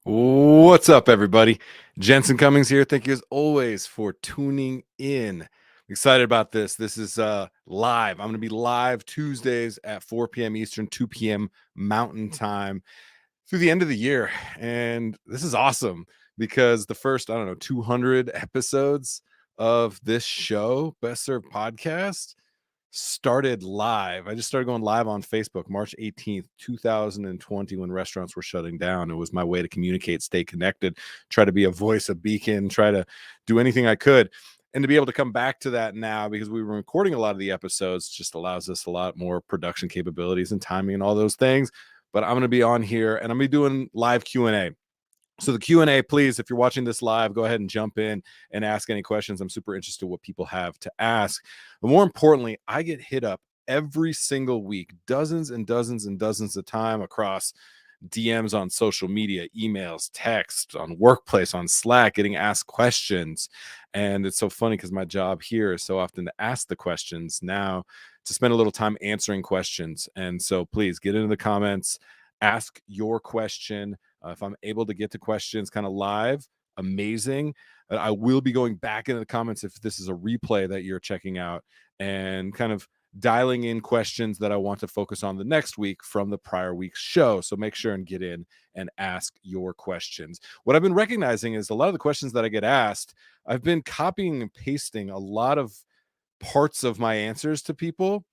What's up, everybody? Jensen Cummings here. Thank you as always for tuning in. Excited about this. This is live. I'm going to be live Tuesdays at 4 p.m. Eastern, 2 p.m. Mountain Time through the end of the year. And this is awesome because the first, 200 episodes of this show, Best Served Podcast, started live. I just started going live on Facebook March 18th, 2020, when restaurants were shutting down. It was my way to communicate, stay connected, try to be a voice, a beacon, try to do anything I could. And to be able to come back to that now, because we were recording a lot of the episodes, just allows us a lot more production capabilities and timing and all those things. But I'm going to be on here and I'm going to be doing live Q&A. So the Q&A, please, if you're watching this live, go ahead and jump in and ask any questions. I'm super interested in what people have to ask. But more importantly, I get hit up every single week, dozens and dozens and dozens of time across DMs on social media, emails, text, on workplace, on Slack, getting asked questions. And it's so funny because my job here is so often to ask the questions, now to spend a little time answering questions. And so please get into the comments, ask your question. If I'm able to get to questions kind of live, amazing. I will be going back into the comments if this is a replay that you're checking out and kind of dialing in questions that I want to focus on the next week from the prior week's show. So make sure and get in and ask your questions. What I've been recognizing is a lot of the questions that I get asked, I've been copying and pasting a lot of parts of my answers to people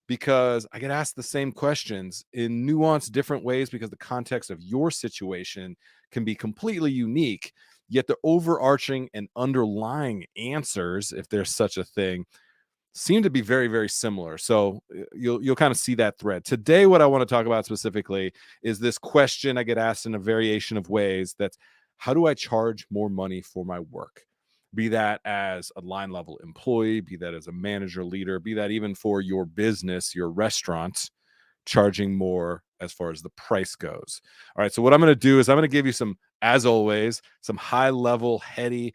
because I get asked the same questions in nuanced different ways because the context of your situation can be completely unique, yet the overarching and underlying answers, if there's such a thing, seem to be very, very similar. So you'll kind of see that thread. Today, what I want to talk about specifically is this question I get asked in a variation of ways. That's, how do I charge more money for my work? Be that as a line level employee, be that as a manager, leader, be that even for your business, your restaurant, charging more as far as the price goes. All right. So what I'm going to do is I'm going to give you some, as always, some high level, heady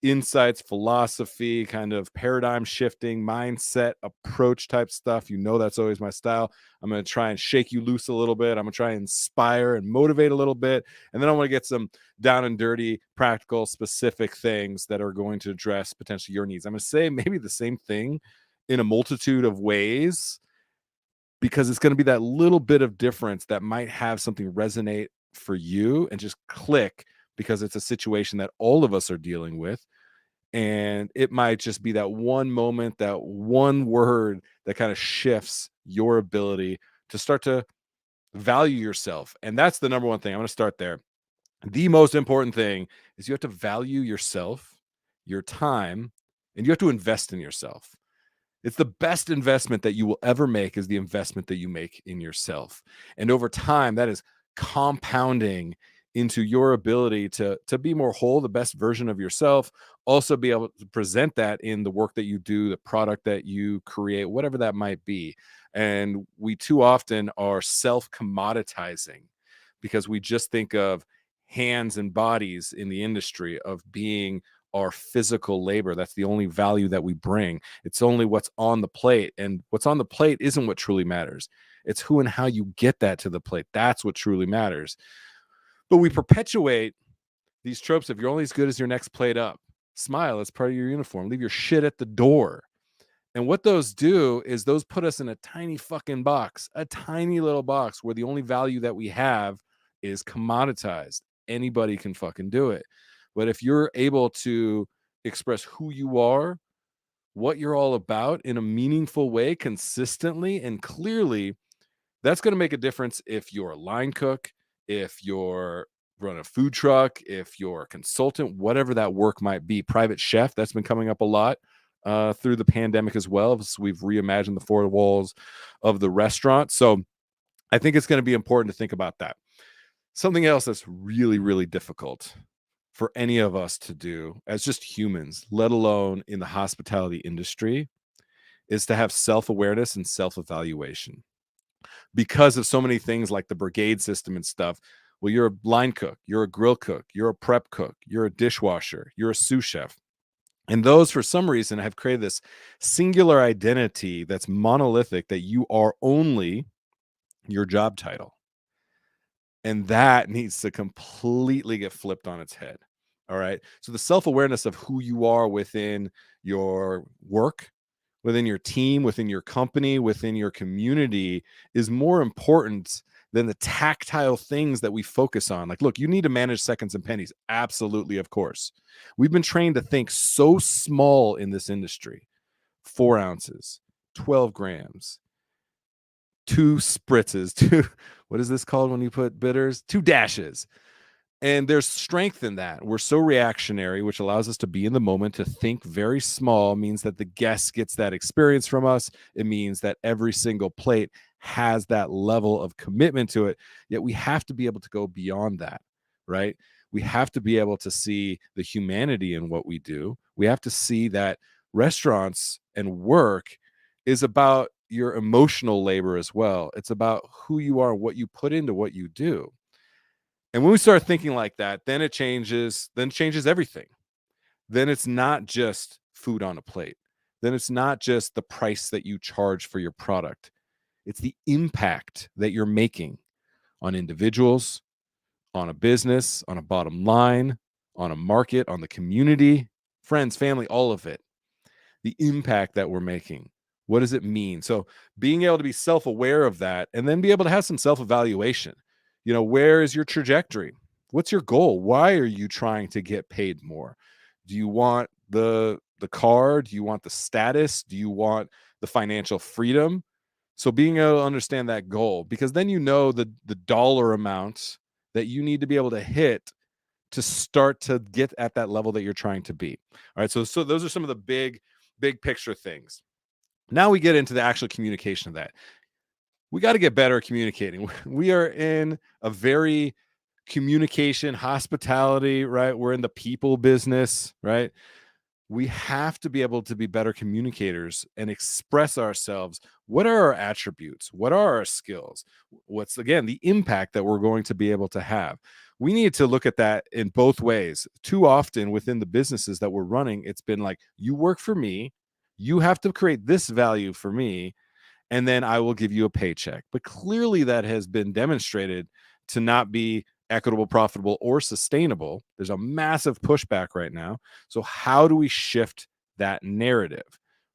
insights, philosophy, kind of paradigm shifting, mindset, approach type stuff. You know, that's always my style. I'm going to try and shake you loose a little bit. I'm going to try and inspire and motivate a little bit. And then I want to get some down and dirty, practical, specific things that are going to address potentially your needs. I'm going to say maybe the same thing in a multitude of ways, because it's going to be that little bit of difference that might have something resonate for you and just click because it's a situation that all of us are dealing with. And it might just be that one moment, that one word that kind of shifts your ability to start to value yourself. And that's the number one thing. I'm going to start there. The most important thing is you have to value yourself, your time, and you have to invest in yourself. It's the best investment that you will ever make is the investment that you make in yourself. And over time, that is compounding into your ability to be more whole, the best version of yourself, also be able to present that in the work that you do, the product that you create, whatever that might be. And we too often are self-commoditizing because we just think of hands and bodies in the industry of being our physical labor. That's the only value that we bring. It's only what's on the plate. And what's on the plate isn't what truly matters. It's who and how you get that to the plate. That's what truly matters. But we perpetuate these tropes of you're only as good as your next plate up. Smile, it's part of your uniform. Leave your shit at the door. And what those do is those put us in a tiny fucking box, a tiny little box where the only value that we have is commoditized. Anybody can fucking do it. But if you're able to express who you are, what you're all about in a meaningful way, consistently and clearly, that's going to make a difference if you're a line cook, if you're run a food truck, if you're a consultant, whatever that work might be. Private chef, that's been coming up a lot through the pandemic as well. So we've reimagined the four walls of the restaurant. So I think it's going to be important to think about that. Something else that's really, really difficult for any of us to do as just humans, let alone in the hospitality industry, is to have self-awareness and self-evaluation because of so many things like the brigade system and stuff. Well, you're a line cook, you're a grill cook, you're a prep cook, you're a dishwasher, you're a sous chef. And those, for some reason, have created this singular identity that's monolithic, that you are only your job title. And that needs to completely get flipped on its head. All right. So the self-awareness of who you are within your work, within your team, within your company, within your community is more important than the tactile things that we focus on. Like, look, you need to manage seconds and pennies. Absolutely, of course. We've been trained to think so small in this industry. 4 ounces, 12 grams, 2 spritzes, 2, what is this called when you put bitters? 2 dashes. And there's strength in that. We're so reactionary, which allows us to be in the moment, to think very small, means that the guest gets that experience from us. It means that every single plate has that level of commitment to it. Yet we have to be able to go beyond that, right? We have to be able to see the humanity in what we do. We have to see that restaurants and work is about your emotional labor as well. It's about who you are, what you put into what you do. And when we start thinking like that, then it changes everything. Then it's not just food on a plate. Then it's not just the price that you charge for your product. It's the impact that you're making on individuals, on a business, on a bottom line, on a market, on the community, friends, family, all of it. The impact that we're making. What does it mean? So being able to be self-aware of that and then be able to have some self-evaluation. Where is your trajectory? What's your goal? Why are you trying to get paid more? Do you want the car? Do you want the status? Do you want the financial freedom? So being able to understand that goal, because then the dollar amount that you need to be able to hit to start to get at that level that you're trying to be. All right. So those are some of the big picture things. Now we get into the actual communication of that. We got to get better at communicating. We are in a very communication, hospitality, right? We're in the people business, right? We have to be able to be better communicators and express ourselves. What are our attributes? What are our skills? What's, again, the impact that we're going to be able to have? We need to look at that in both ways. Too often within the businesses that we're running, it's been like, you work for me, you have to create this value for me, and then I will give you a paycheck. But clearly that has been demonstrated to not be equitable, profitable, or sustainable. There's a massive pushback right now. So how do we shift that narrative,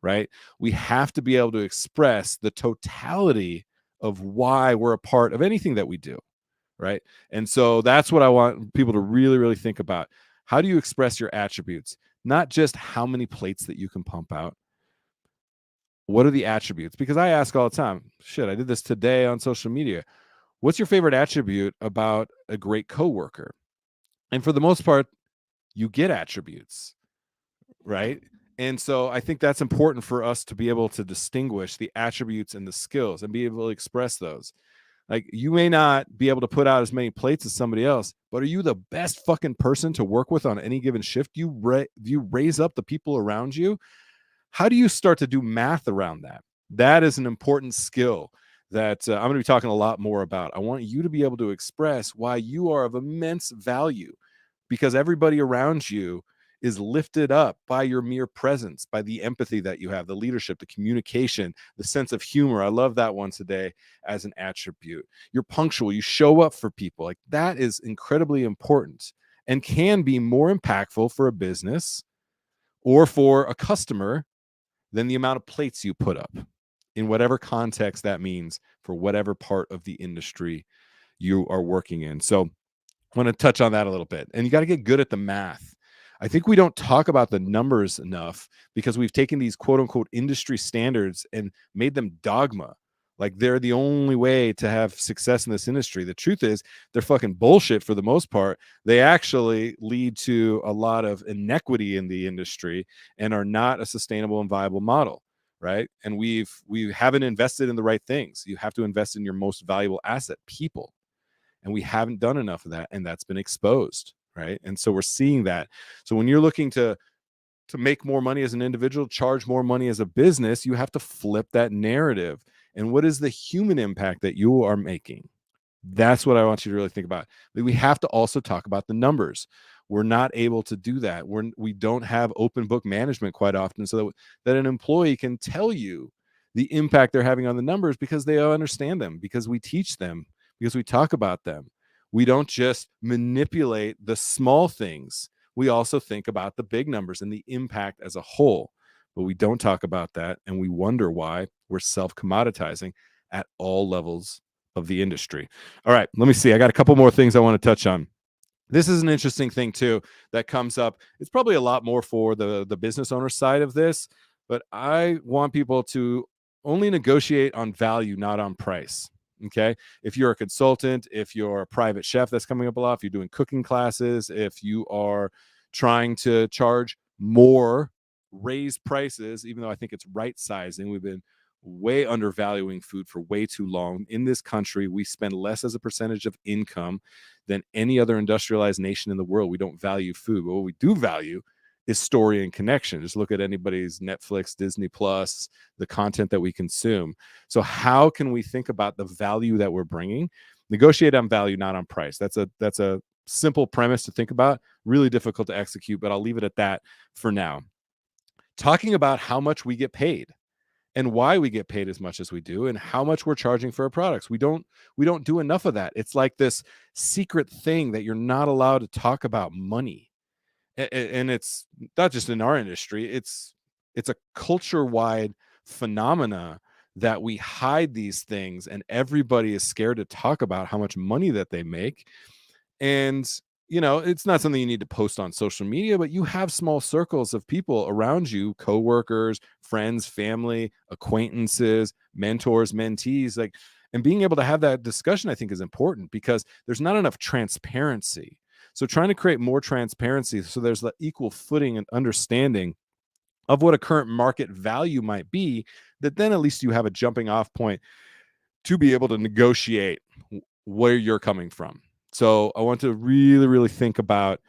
right? We have to be able to express the totality of why we're a part of anything that we do, right? And so that's what I want people to really, really think about. How do you express your attributes? Not just how many plates that you can pump out. What are the attributes? Because I ask all the time, shit, I did this today on social media. What's your favorite attribute about a great coworker? And for the most part, you get attributes, right? And so I think that's important for us to be able to distinguish the attributes and the skills and be able to express those. Like, you may not be able to put out as many plates as somebody else, but are you the best fucking person to work with on any given shift? Do you raise up the people around you? How do you start to do math around that? That is an important skill that I'm going to be talking a lot more about. I want you to be able to express why you are of immense value, because everybody around you is lifted up by your mere presence, by the empathy that you have, the leadership, the communication, the sense of humor. I love that one today as an attribute. You're punctual, you show up for people. Like, that is incredibly important and can be more impactful for a business or for a customer than the amount of plates you put up, in whatever context that means for whatever part of the industry you are working in. So I want to touch on that a little bit. And you got to get good at the math. I think we don't talk about the numbers enough because we've taken these quote unquote industry standards and made them dogma. Like, they're the only way to have success in this industry. The truth is, they're fucking bullshit for the most part. They actually lead to a lot of inequity in the industry and are not a sustainable and viable model, right? And we haven't invested in the right things. You have to invest in your most valuable asset, people. And we haven't done enough of that, and that's been exposed, right? And so we're seeing that. So when you're looking to make more money as an individual, charge more money as a business, you have to flip that narrative. And what is the human impact that you are making? That's what I want you to really think about. But we have to also talk about the numbers. We're not able to do that. We don't have open book management quite often, so that an employee can tell you the impact they're having on the numbers, because they understand them, because we teach them, because we talk about them. We don't just manipulate the small things. We also think about the big numbers and the impact as a whole. But we don't talk about that. And we wonder why we're self commoditizing at all levels of the industry. All right, let me see. I got a couple more things I want to touch on. This is an interesting thing too that comes up. It's probably a lot more for the business owner side of this, but I want people to only negotiate on value, not on price. Okay. If you're a consultant, if you're a private chef that's coming up a lot, if you're doing cooking classes, if you are trying to charge more, raise prices, even though I think it's right sizing. We've been way undervaluing food for way too long. In this country, we spend less as a percentage of income than any other industrialized nation in the world. We don't value food. But what we do value is story and connection. Just look at anybody's Netflix, Disney Plus, the content that we consume. So how can we think about the value that we're bringing? Negotiate on value, not on price. That's a simple premise to think about. Really difficult to execute, but I'll leave it at that for now. Talking about how much we get paid and why we get paid as much as we do and how much we're charging for our products. We don't do enough of that. It's like this secret thing that you're not allowed to talk about money. And it's not just in our industry. It's a culture-wide phenomena that we hide these things and everybody is scared to talk about how much money that they make. And it's not something you need to post on social media, but you have small circles of people around you, coworkers, friends, family, acquaintances, mentors, mentees, and being able to have that discussion, I think, is important because there's not enough transparency. So trying to create more transparency so there's the equal footing and understanding of what a current market value might be, that then at least you have a jumping off point to be able to negotiate where you're coming from. So I want to really, really think about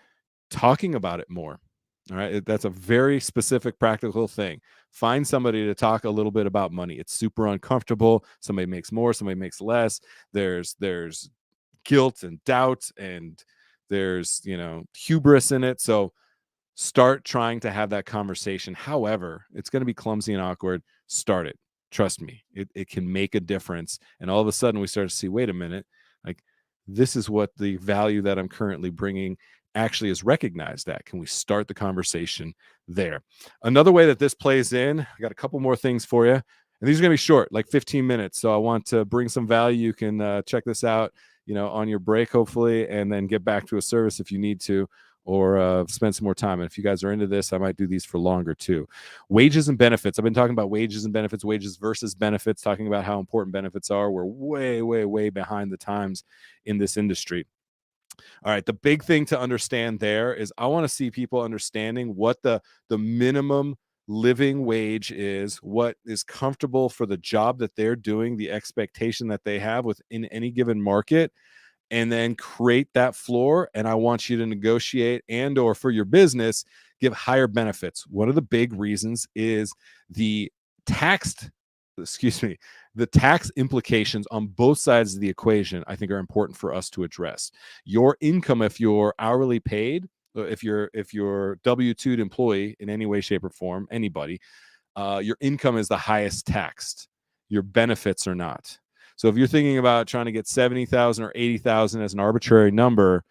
talking about it more. All right. That's a very specific, practical thing. Find somebody to talk a little bit about money. It's super uncomfortable. Somebody makes more, somebody makes less. There's guilt and doubt, and there's, hubris in it. So start trying to have that conversation. However, it's going to be clumsy and awkward. Start it. Trust me, it can make a difference. And all of a sudden we start to see, wait a minute, like, this is what the value that I'm currently bringing actually is recognized at. Can we start the conversation there? Another way that this plays in, I got a couple more things for you. And these are going to be short, like 15 minutes. So I want to bring some value. You can check this out, on your break, hopefully, and then get back to a service if you need to, or spend some more time. And if you guys are into this, I might do these for longer too. Wages and benefits. I've been talking about wages and benefits, wages versus benefits, talking about how important benefits are. We're way, way, way behind the times in this industry. All right. The big thing to understand there is I want to see people understanding what the minimum living wage is, what is comfortable for the job that they're doing, the expectation that they have within any given market, and then create that floor. And I want you to negotiate or for your business, give higher benefits. One of the big reasons is the tax implications on both sides of the equation, I think, are important for us to address. Your income, if you're hourly paid, if you're W-2'd employee in any way, shape, or form, anybody, your income is the highest taxed. Your benefits are not. So if you're thinking about trying to get 70,000 or 80,000 as an arbitrary number,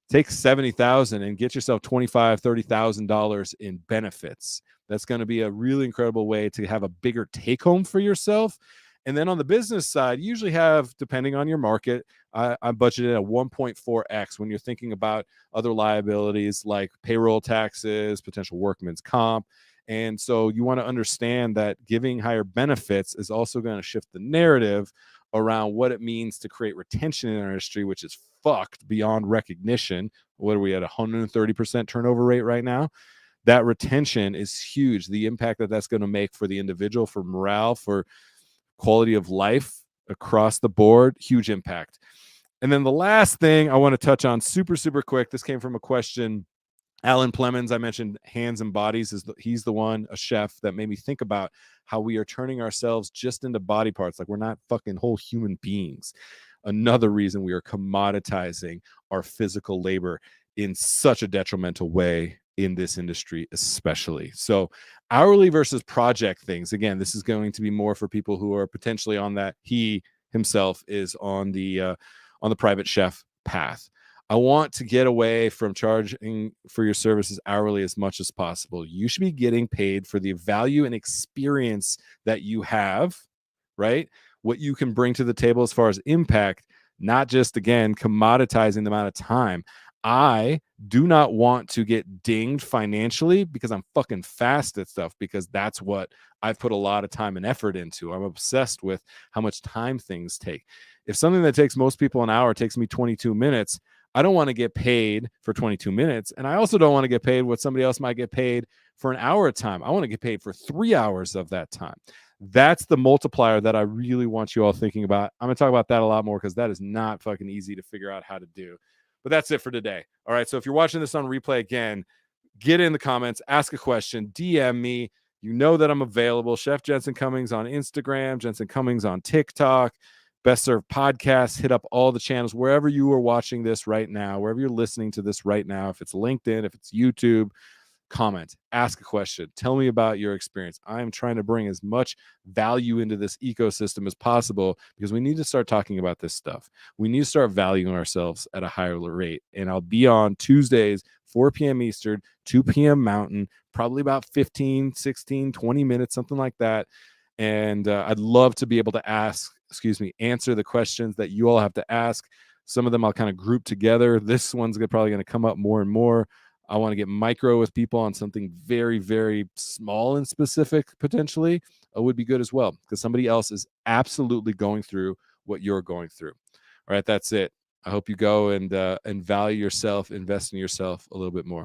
take 70,000 and get yourself $25,000, $30,000 in benefits. That's going to be a really incredible way to have a bigger take home for yourself. And then on the business side, you usually have, depending on your market, I budgeted at 1.4x when you're thinking about other liabilities like payroll taxes, potential workman's comp. And so you want to understand that giving higher benefits is also going to shift the narrative around what it means to create retention in our industry, which is fucked beyond recognition. What are we at, 130% turnover rate right now? That retention is huge. The impact that that's going to make for the individual, for morale, for quality of life across the board, huge impact. And then the last thing I want to touch on super, super quick. This came from a question. Alan Plemons, I mentioned Hands and Bodies, he's the one, a chef, that made me think about how we are turning ourselves just into body parts. Like, we're not fucking whole human beings. Another reason we are commoditizing our physical labor in such a detrimental way in this industry, especially. So hourly versus project things. Again, this is going to be more for people who are potentially on that. He himself is on the private chef path. I want to get away from charging for your services hourly as much as possible. You should be getting paid for the value and experience that you have, right? What you can bring to the table as far as impact, not just, again, commoditizing the amount of time. I do not want to get dinged financially because I'm fucking fast at stuff, because that's what I've put a lot of time and effort into. I'm obsessed with how much time things take. If something that takes most people an hour takes me 22 minutes, I don't want to get paid for 22 minutes. And I also don't want to get paid what somebody else might get paid for an hour of time. I want to get paid for 3 hours of that time. That's the multiplier that I really want you all thinking about. I'm going to talk about that a lot more because that is not fucking easy to figure out how to do. But that's it for today. All right. So if you're watching this on replay again, get in the comments, ask a question, DM me. You know that I'm available. Chef Jensen Cummings on Instagram, Jensen Cummings on TikTok, Best Served Podcast. Hit up all the channels wherever you are watching this right now, wherever you're listening to this right now. If it's LinkedIn, if it's YouTube, comment, ask a question, tell me about your experience. I am trying to bring as much value into this ecosystem as possible because we need to start talking about this stuff. We need to start valuing ourselves at a higher rate. And I'll be on Tuesdays, 4 p.m. Eastern, 2 p.m. Mountain, probably about 15, 16, 20 minutes, something like that. And I'd love to be able to answer the questions that you all have to ask. Some of them I'll kind of group together. This one's probably going to come up more and more. I want to get micro with people on something very, very small and specific, potentially, would be good as well, because somebody else is absolutely going through what you're going through. All right, that's it. I hope you go and value yourself, invest in yourself a little bit more.